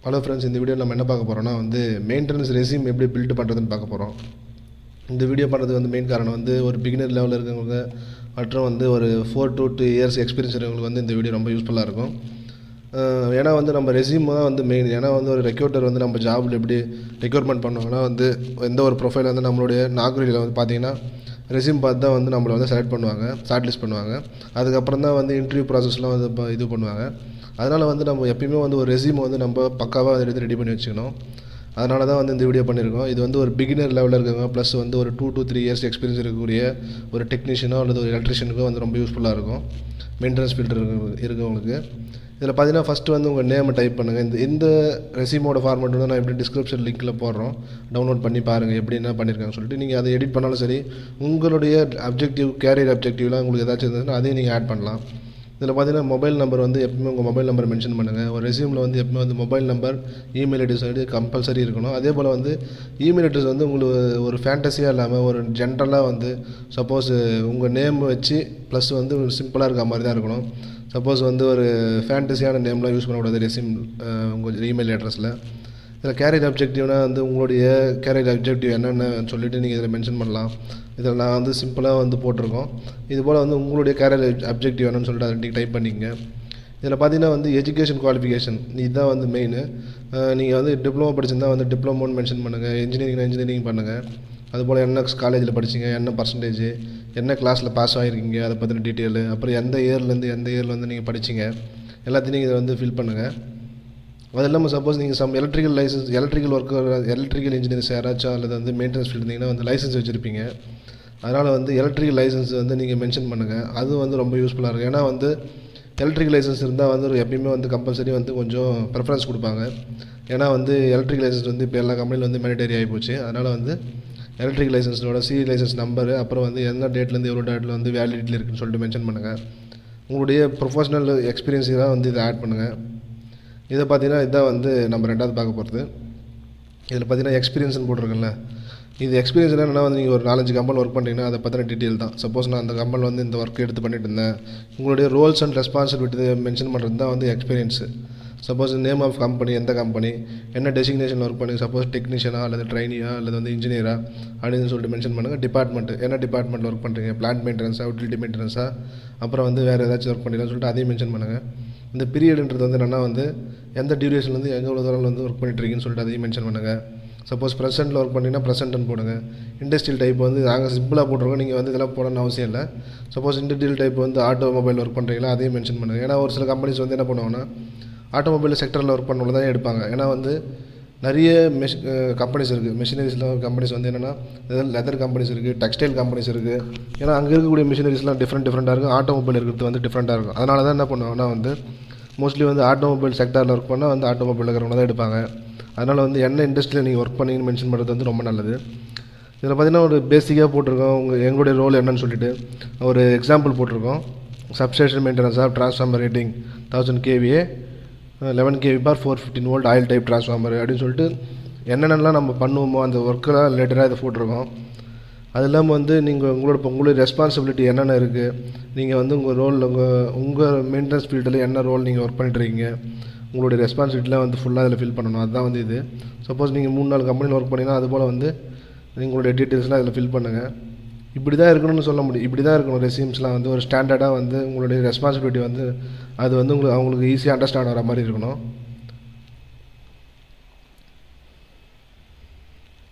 Hello friends, இந்த video நம்ம என்ன பார்க்க போகிறோம்னா மெயின்டெனன்ஸ் ரெஸ்யூம் எப்படி பில்ட் பண்ணுறதுன்னு பார்க்க போகிறோம். இந்த வீடியோ பண்ணுறதுக்கு மெயின் காரணம் ஒரு பிகினர் லெவலில் இருக்கவங்க மற்றும் ஒரு 4 to 2 years எக்ஸ்பீரியன்ஸ் இருக்கவங்களுக்கு இந்த வீடியோ ரொம்ப யூஸ்ஃபுல்லாக இருக்கும். ஏன்னா நம்ம ரெஸ்யூம் தான் மெயின். ஏன்னா ஒரு ரெக்ரூட்டர் நம்ம ஜாபில் எப்படி ரெக்ரூட்மெண்ட் பண்ணுவாங்கன்னா எந்த ஒரு ப்ரொஃபைல் நம்மளுடைய நாகரியில் பார்த்தீங்கன்னா ரெஸ்யூம் பார்த்து தான் நம்மளை செலக்ட் பண்ணுவாங்க, ஷார்ட் லிஸ்ட் பண்ணுவாங்க. அதுக்கப்புறம் தான் இன்டர்வியூ ப்ராசஸ்லாம் இது பண்ணுவாங்க. அதனால் நம்ம எப்பயுமே ஒரு ரெஸ்யூம் நம்ம பக்காவாக எடுத்து ரெடி பண்ணி வச்சுக்கணும். அதனால தான் இந்த வீடியோ பண்ணியிருக்கோம். இது ஒரு பிகினர் லெவலில் இருக்கவங்க ப்ளஸ் ஒரு 2 to 3 years எக்ஸ்பீரியன்ஸ் இருக்கக்கூடிய ஒரு டெக்னீஷியனோ அல்லது ஒரு எலக்ட்ரிஷியனுக்கோ ரொம்ப யூஸ்ஃபுல்லாக இருக்கும் மெயின்டெனன்ஸ் ஃபீல்டு இருக்கவங்களுக்கு. இதில் பார்த்தீங்கன்னா ஃபஸ்ட்டு உங்கள் நேமை டைப் பண்ணுங்கள். இந்த ரெஸ்யூமோட ஃபார்மேட் நான் எப்படி டிஸ்கிரிப்ஷன் லிங்க்கில் போடுறோம், டவுன்லோட் பண்ணி பாருங்கள் எப்படி என்ன பண்ணியிருக்காங்கன்னு சொல்லிட்டு. நீங்கள் அதை எடிட் பண்ணாலும் சரி, உங்களுடைய அப்ஜெக்டிவ் கேரியர் அப்ஜெக்டிவ்லாம் உங்களுக்கு ஏதாச்சும் இருந்ததுன்னா அதையும் நீங்கள் ஆட் பண்ணலாம். இதில் பார்த்தீங்கன்னா மொபைல் நம்பர் எப்பவுமே உங்கள் மொபைல் நம்பர் மென்ஷன் பண்ணுங்கள். ஒரு ரெஸ்யூமில் எப்பவுமே mobile number, email address compulsory இருக்கணும். அதே போல் இமெயில் அட்ரஸ் உங்களுக்கு ஒரு ஃபேண்டஸியாக இல்லாமல் ஒரு ஜென்ரலாக சப்போஸ் உங்கள் நேம் வச்சு ப்ளஸ் ஒரு சிம்பிளாக இருக்க மாதிரி தான் இருக்கணும். சப்போஸ் ஒரு ஃபேண்டஸியான நேம்லாம் யூஸ் பண்ணக்கூடாது ரெஸ்யூம் உங்கள் இமெயில் அட்ரஸில். இதில் கேரியர் அப்ஜெக்டிவ்னால் உங்களுடைய கேரியர் அப்ஜெக்டிவ் என்னென்னு சொல்லிவிட்டு நீங்கள் இதில் மென்ஷன் பண்ணலாம். இதில் நான் சிம்பிளாக போட்டிருக்கோம். இது போல் உங்களுடைய கேரியர் அப்ஜெக்டிவ் என்னன்னு சொல்லிட்டு அதை நீங்கள் டைப் பண்ணிக்கங்க. இதில் பார்த்தீங்கன்னா எஜுகேஷன் குவாலிஃபிகேஷன் இதுதான் மெயின். நீங்கள் டிப்ளமோ படிச்சிருந்தால் டிப்ளமோன்னு மென்ஷன் பண்ணுங்கள். இன்ஜினியரிங் பண்ணுங்கள். அதுபோல் என்ன காலேஜில் படிச்சிங்க, என்ன பர்சன்டேஜ், என்ன கிளாஸில் பாஸ் ஆகிருக்கீங்க, அதை பற்றின டீட்டெயிலு, அப்புறம் எந்த இயரில் நீங்கள் படிச்சிங்க, எல்லாத்தையும் நீங்கள் இதை ஃபில் பண்ணுங்கள். அது இல்லாமல் சப்போஸ் நீங்கள் எலக்ட்ரிக்கல் லைசன்ஸ், எலக்ட்ரிக்கல் இன்ஜினியர்ஸ் யாராச்சும் அல்லது மெயின்டெனன்ஸ் ஃபீல்டு இருந்தீங்கன்னா லைசன்ஸ் வச்சுருப்பீங்க. அதனால் எலக்ட்ரிக்கல் லைசன்ஸ் நீங்கள் மென்ஷன் பண்ணுங்கள். அது ரொம்ப யூஸ்ஃபுல்லாக இருக்கும். ஏன்னா எலக்ட்ரிக்கல் லைசன்ஸ் இருந்தால் எப்பயுமே கம்பல்சரி கொஞ்சம் ப்ரிஃபரன்ஸ் கொடுப்பாங்க. ஏன்னா எலக்ட்ரிக்கல் லைசன்ஸ் இப்போ எல்லா கம்பெனிலும் மேண்டேட்டரி ஆகிப்போச்சு. அதனால் எலக்ட்ரிக்கல் லைசன்ஸோட சி லைசன்ஸ் நம்பரு, அப்புறம் எந்த டேட்லேருந்து எவ்வளோ டேட்டில் வேலிடிட்டியில் இருக்குன்னு சொல்லிட்டு மென்ஷன் பண்ணுங்கள். உங்களுடைய ப்ரொஃபஷனல் எக்ஸ்பீரியன்ஸை தான் இதை ஆட் பண்ணுங்கள். இதை பார்த்தீங்கன்னா இதுதான் நம்ம ரெண்டாவது பார்க்க போகிறது. இதில் பார்த்தீங்கன்னா எக்ஸ்பீரியன்ஸ்னு போட்டிருக்கேன்ல, இது எக்ஸ்பீரியன்ஸ் என்னென்னா நீங்கள் ஒரு 4-5 கம்பெனி ஒர்க் பண்ணுறீங்கன்னா அதை பற்றின டீட்டெயில் தான். சப்போஸ் நான் அந்த கம்பெனியில் இந்த ஒர்க் எடுத்து பண்ணிட்டு இருந்தேன், உங்களுடைய ரோல்ஸ் அண்ட் ரெஸ்பான்சிபிலிட்டி மென்ஷன் பண்ணுறது தான் experience. Suppose name of company, எந்த கம்பெனி, என்ன டெசிக்னேஷன் ஒர்க் பண்ணி, சப்போஸ் டெக்னீஷியனாக அல்லது ட்ரைனியாக அல்லது இன்ஜினியராக அப்படின்னு சொல்லிட்டு மென்ஷன் பண்ணுங்கள். டிபார்ட்மெண்ட், என்ன டிபார்ட்மெண்ட்டில் ஒர்க் பண்ணுறீங்க, பிளான்ட் மெயின்டெனன்ஸாக, யூட்டிலிட்டி மெயின்டெனன்ஸாக, அப்புறம் வேறு ஏதாச்சும் ஒர்க் பண்ணிடலாம்னு சொல்லிட்டு அதையும் மென்ஷன் பண்ணுங்கள். இந்த பீரியடுன்றது என்னென்னா எந்த டியூரேஷன்லேருந்து எவ்வளோ தூரம் ஒர்க் பண்ணிட்டுருக்கீங்கன்னு சொல்லிட்டு அதையும் மென்ஷன் பண்ணுங்கள். சப்போஸ் ப்ரெசென்ட்டில் ஒர்க் பண்ணிங்கன்னா ப்ரெசென்ட்னு போடுங்க. இண்டஸ்ட்ரியல் டைப் நாங்கள் சிம்பிளாக போட்டிருக்கோம், நீங்கள் இதெல்லாம் போடணும்னு அவசியம் இல்லை. Suppose industrial type automobile work பண்ணுறீங்களா அதையும் மென்ஷன் பண்ணுங்கள். ஏன்னா ஒரு சில கம்பெனிஸ் என்ன பண்ணுவாங்கன்னா ஆட்டோமொபைல் செக்டரில் ஒர்க் பண்ணவங்க தான் எடுப்பாங்க. ஏன்னா நிறைய கம்பெனிஸ் இருக்குது. மிஷினரிஸில் கம்பெனிஸ் என்னென்னா லெதர் கம்பெனிஸ் இருக்குது, டெக்ஸ்டைல் கம்பெனிஸ் இருக்குது. ஏன்னா அங்கே இருக்கக்கூடிய மிஷினரிஸ்லாம் டிஃப்ரெண்ட்டாக இருக்கும். ஆட்டோமொபைல் இருக்கிறது டிஃப்ரெண்ட்டாக இருக்கும். அதனால தான் என்ன பண்ணுவாங்கன்னா மோஸ்ட்லி ஆட்டோமொபைல் செக்டரில் ஒர்க் பண்ணால் ஆட்டோமொபைல் இருக்கிறவங்க தான் எடுப்பாங்க. அதனால் என்ன இண்டஸ்ட்ரியில் நீங்கள் ஒர்க் பண்ணிங்கன்னு மென்ஷன் பண்ணுறது ரொம்ப நல்லது. இதில் பார்த்தீங்கன்னா ஒரு பேசிக்காக போட்டிருக்கோம் எங்களுடைய ரோல் என்னன்னு சொல்லிட்டு ஒரு எக்ஸாம்பிள் போட்டிருக்கோம். Substation maintenance of transformer rating 1000 kVA 11 kV பார் 415 volt ஆயில் டைப் ட்ரான்ஸ்ஃபார்மர் அப்படின்னு சொல்லிட்டு என்னென்னலாம் நம்ம பண்ணுவோமோ அந்த ஒர்க்கெல்லாம் ரிலேட்டடாக இதை போட்டிருக்கோம். அது இல்லாமல் நீங்கள் உங்களுடைய ரெஸ்பான்சிபிலிட்டி என்னென்ன இருக்குது, நீங்கள் உங்கள் ரோல் உங்கள் மெயின்டெனன்ஸ் ஃபீல்டில் என்ன ரோல் நீங்கள் ஒர்க் பண்ணிட்டுருக்கீங்க, உங்களுடைய ரெஸ்பான்சிபிலிட்டிலாம் ஃபுல்லாக அதில் ஃபில் பண்ணணும். அதுதான் இது. சப்போஸ் நீங்கள் 3-4 கம்பெனியில் ஒர்க் பண்ணிங்கன்னா அதுபோல் உங்களுடைய டீட்டெயில்ஸ்லாம் அதில் ஃபில் பண்ணுங்கள். இப்படி தான் இருக்கணும்னு சொல்ல முடியும். இப்படி தான் இருக்கணும் ரெஸ்யூம்ஸ்லாம் ஒரு ஸ்டாண்டர்டாக உங்களுடைய ரெஸ்பான்சிபிலிட்டி அது அவங்களுக்கு ஈஸியாக அண்டர்ஸ்டாண்ட் ஆகிற மாதிரி இருக்கணும்.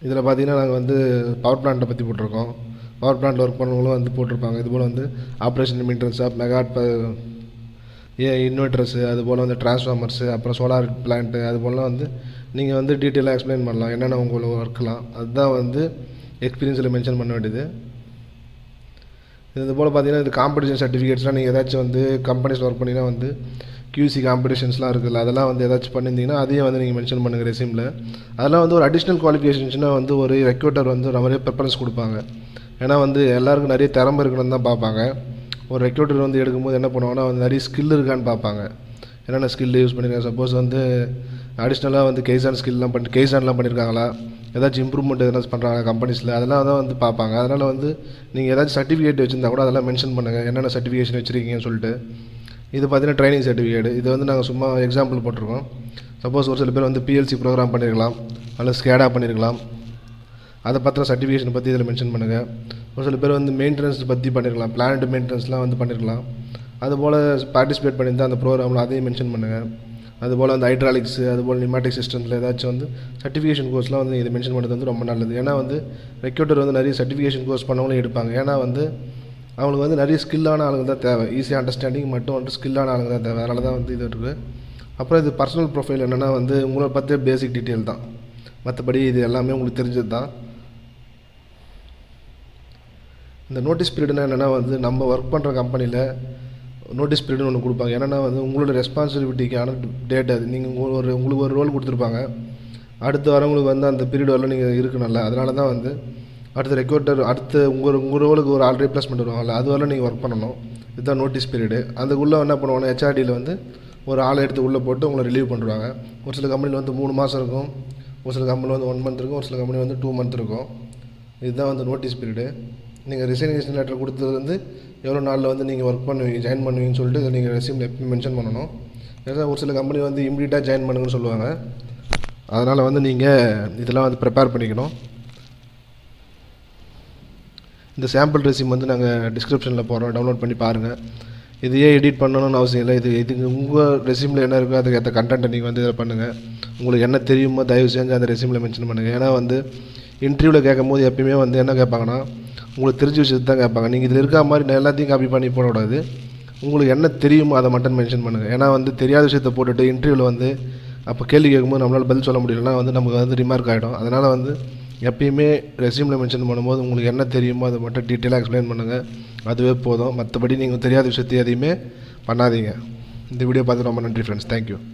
இதில் பார்த்தீங்கன்னா நாங்கள் பவர் பிளான்ட்டை பற்றி போட்டிருக்கோம். பவர் பிளான்ட்டில் ஒர்க் பண்ணவங்களும் போட்டிருப்பாங்க. இதுபோல் ஆப்ரேஷன் மெயின்டெனன்ஸ் ஆஃப் மெகாட் இன்வெர்ட்டர்ஸு, அதுபோல் டிரான்ஸ்ஃபார்மர்ஸு, அப்புறம் சோலார் பிளான்ட்டு, அதுபோல் நீங்கள் டீட்டெயிலாக எக்ஸ்பிளைன் பண்ணலாம் என்னென்ன உங்களுக்கு ஒர்க்கலாம். அதுதான் எக்ஸ்பீரியன்ஸில் மென்ஷன் பண்ண வேண்டியது. இது போல் பார்த்தீங்கன்னா இது காம்படிஷன் சர்டிஃபிகேட்ஸ்லாம் நீங்கள் ஏதாச்சும் கம்பெனிஸில் ஒர்க் பண்ணிங்கன்னா QC காம்படிஷன்ஸ்லாம் இருக்குல்ல, அதெல்லாம் ஏதாச்சும் பண்ணியிருந்தீங்கன்னா அதையும் நீங்கள் மென்ஷன் பண்ணுங்கள் ரெஸ்யூமில். அதெல்லாம் ஒரு அடிஷ்னல் குவாலிஃபிகேஷன்ஸ்னால் ஒரு ரெக்ரூட்டர் நிறைய ப்ரிஃபரன்ஸ் கொடுப்பாங்க. ஏன்னா எல்லாருக்கும் நிறைய திறமை இருக்கணும்னு தான் பார்ப்பாங்க. ஒரு ரெக்ரூட்டர் எடுக்கும்போது என்ன பண்ணுவாங்கன்னா நிறைய ஸ்கில் இருக்கான்னு பார்ப்பாங்க. என்னென்ன ஸ்கில் யூஸ் பண்ணியிருக்காங்க, சப்போஸ் அடிஷ்னலாக கெய்சான்லாம் பண்ணியிருக்காங்களா, ஏதாச்சும் இம்ப்ரூவ்மெண்ட் எதனா பண்ணுறாங்க கம்பெனிஸில், அதெல்லாம் தான் பார்ப்பாங்க. அதனால் நீங்கள் ஏதாச்சும் சர்டிஃபிகேட் வச்சுருந்தா கூட அதெல்லாம் மென்ஷன் பண்ணுங்கள் என்னென்ன சர்டிஃபிகேஷன் வச்சுருக்கீங்கன்னு சொல்லிட்டு. இது பார்த்தீங்கன்னா ட்ரைனிங் சர்டிஃபிகேட். இது நாங்கள் சும்மா எக்ஸாம்பிள் போட்டிருக்கோம். சப்போஸ் ஒரு சில பேர் வந்து PLC ப்ரோக்ராம் பண்ணியிருக்கலாம், அல்லது ஸ்கேடா பண்ணியிருக்கலாம். அதை பற்றின சர்டிஃபிகேஷன் பற்றி இதில் மென்ஷன் பண்ணுங்கள். ஒரு சில பேர் வந்து மெயின்டெனன்ஸ் பற்றி பண்ணியிருக்கலாம், பிளான்ட் மெயின்டெனன்ஸ்லாம் வந்து பண்ணியிருக்கலாம். அதுபோல் பார்ட்டிசிபேட் பண்ணியிருந்தால் அந்த ப்ரோக்ராமில் அதையும் மென்ஷன் பண்ணுங்கள். அதுபோல் அந்த ஹைட்ராலிக்ஸு, அதுபோல் நியூமேட்டிக் சிஸ்டம்ஸில் ஏதாச்சும் வந்து சர்டிஃபிகேஷன் கோர்ஸ்லாம் வந்து இதை மென்ஷன் பண்ணுறது வந்து ரொம்ப நல்லது. ஏன்னா வந்து ரெக்ரூட்டர் வந்து நிறைய சர்டிஃபிகேஷன் கோர்ஸ் பண்ணவங்களும் எடுப்பாங்க. ஏன்னா வந்து அவங்களுக்கு வந்து நிறைய ஸ்கில்லான ஆளுங்க தான் தேவை. ஈஸியாக அண்டர்ஸ்டாண்டிங் மட்டும் வந்து ஸ்கில்லான ஆளுங்க தான் தேவை. அதனால தான் வந்து இது இருக்குது. அப்புறம் இது பர்சனல் ப்ரொஃபைல் என்னென்னா வந்து உங்களை பற்றிய பேசிக் டீட்டெயில் தான். மற்றபடி இது எல்லாமே உங்களுக்கு தெரிஞ்சது தான். இந்த நோட்டீஸ் பீரியட்னா என்னென்னா வந்து நம்ம ஒர்க் பண்ணுற கம்பெனியில் நோட்டீஸ் பீரியட்னு ஒன்று கொடுப்பாங்க. என்னென்னா வந்து உங்களோட ரெஸ்பான்சிபிலிட்டிக்கான டேட் அது. நீங்கள் உங்களுக்கு ஒரு ரோல் கொடுத்துருப்பாங்க. அடுத்து வரவங்களுக்கு வந்து அந்த பீரியட் வரல நீங்கள் இருக்கணும்ல. அதனால தான் வந்து அடுத்த ரெக்ரூட்டர் அடுத்து உங்கள் ரோலுக்கு ஒரு ஆள் ரீப்ளேஸ்மெண்ட் வருவாங்கல்ல, அது வரல நீங்கள் ஒர்க் பண்ணணும். இதுதான் நோட்டீஸ் பீரியடு. அதுக்குள்ளே என்ன பண்ணுவாங்கன்னா HRDயில் வந்து ஒரு ஆளை எடுத்து உள்ளே போட்டு உங்களை ரிலீவ் பண்ணுறாங்க. ஒரு சில கம்பெனியில் வந்து 3 மாதம் இருக்கும், ஒரு சில கம்பெனியில் வந்து 1 மந்த் இருக்கும், ஒரு சில கம்பெனி வந்து 2 மந்த் இருக்கும். இதுதான் வந்து நோட்டீஸ் பீரியடு. நீங்கள் ரிசைனேஷன் லெட்டர் கொடுத்தது வந்து எவ்வளோ நாளில் வந்து நீங்கள் ஒர்க் பண்ணுவீங்க, ஜாயின் பண்ணுவீங்கன்னு சொல்லிட்டு இதை நீங்கள் ரெஸ்யூமில் எப்பயும் மென்ஷன் பண்ணணும். ஏன்னா ஒரு சில கம்பெனி வந்து இம்மிடியட்டாக ஜாயின் பண்ணுங்கன்னு சொல்லுவாங்க. அதனால் வந்து நீங்கள் இதெல்லாம் வந்து ப்ரிப்பேர் பண்ணிக்கணும். இந்த சாம்பிள் ரெஸ்யூம் வந்து நாங்கள் டிஸ்கிரிப்ஷனில் போடுறோம், டவுன்லோட் பண்ணி பாருங்கள். இதையே எடிட் பண்ணணும்னு அவசியம் இல்லை. இதுக்கு உங்கள் ரெஸ்யூமில் என்ன இருக்கோ அதுக்கு ஏற்ற கண்டென்ட்டை நீங்கள் வந்து இதில் பண்ணுங்கள். உங்களுக்கு என்ன தெரியுமோ தயவு செஞ்சு அந்த ரெஸ்யூமில் மென்ஷன் பண்ணுங்கள். ஏன்னா வந்து இன்டர்வியூவில் கேட்கும் போது எப்பயுமே வந்து என்ன கேட்பாங்கன்னா உங்களுக்கு தெரிஞ்ச விஷயத்தை தான் கேட்பாங்க. நீங்கள் இதில் இருக்க மாதிரி நான் எல்லாத்தையும் காப்பி பண்ணி போடக்கூடாது. உங்களுக்கு என்ன தெரியுமோ அதை மட்டும் மென்ஷன் பண்ணுங்கள். ஏன்னா வந்து தெரியாத விஷயத்தை போட்டுட்டு இன்டர்வியூவில் வந்து அப்போ கேள்வி கேட்கும்போது நம்மளால் பதில் சொல்ல முடியலன்னா வந்து நமக்கு வந்து ரிமார்க் ஆகிடும். அதனால் வந்து எப்பயுமே ரெஸ்யூமில் மென்ஷன் பண்ணும்போது உங்களுக்கு என்ன தெரியுமோ அதை மட்டும் டீட்டெயிலாக எக்ஸ்பிளைன் பண்ணுங்கள். அதுவே போதும். மற்றபடி நீங்கள் தெரியாத விஷயத்தை எதையுமே பண்ணாதீங்க. இந்த வீடியோ பார்த்து ரொம்ப நன்றி ஃப்ரெண்ட்ஸ். தேங்க்யூ.